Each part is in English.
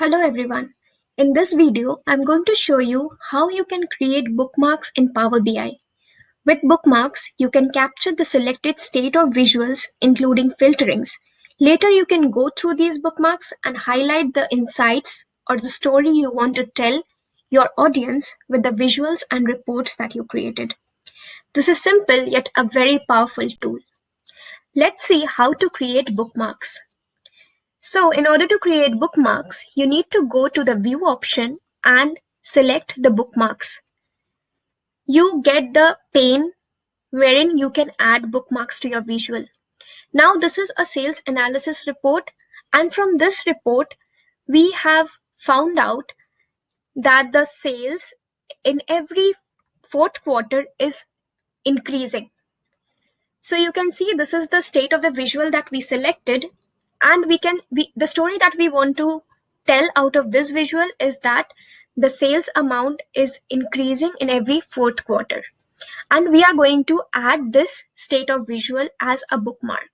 Hello everyone. In this video, I'm going to show you how you can create bookmarks in Power BI. With bookmarks, you can capture the selected state of visuals, including filterings. Later, you can go through these bookmarks and highlight the insights or the story you want to tell your audience with the visuals and reports that you created. This is simple yet a very powerful tool. Let's see how to create bookmarks. So in order to create bookmarks, you need to go to the view option and select the bookmarks. You get the pane wherein you can add bookmarks to your visual. Now this is a sales analysis report, and from this report, we have found out that the sales in every fourth quarter is increasing. So you can see this is the state of the visual that we selected, and the story that we want to tell out of this visual is that the sales amount is increasing in every fourth quarter, and we are going to add this state of visual as a bookmark.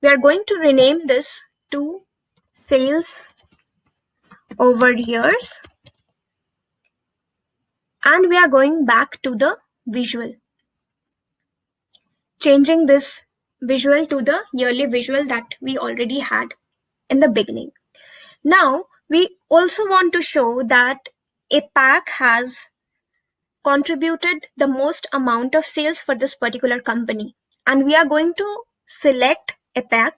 We are going to rename this to sales over years, and we are going back to the visual, changing this visual to the yearly visual that we already had in the beginning. Now, we also want to show that APAC has contributed the most amount of sales for this particular company. And we are going to select APAC.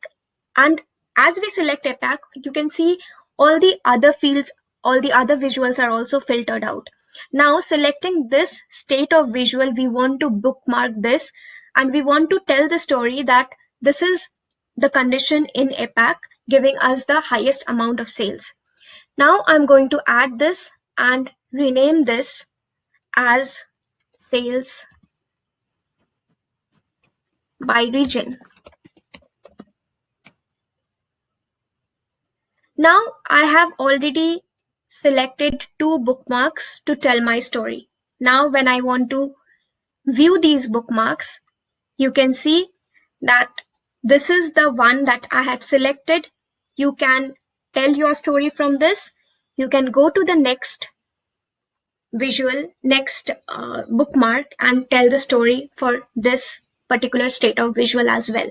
And as we select APAC, you can see all the other fields, all the other visuals are also filtered out. Now, selecting this state of visual, we want to bookmark this, and we want to tell the story that this is the condition in APAC giving us the highest amount of sales. Now I'm going to add this and rename this as sales by region. Now I have already selected two bookmarks to tell my story. Now when I want to view these bookmarks, you can see that this is the one that I had selected. You can tell your story from this. You can go to the next bookmark and tell the story for this particular state of visual as well.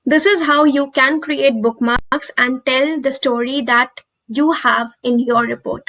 This is how you can create bookmarks and tell the story that you have in your report.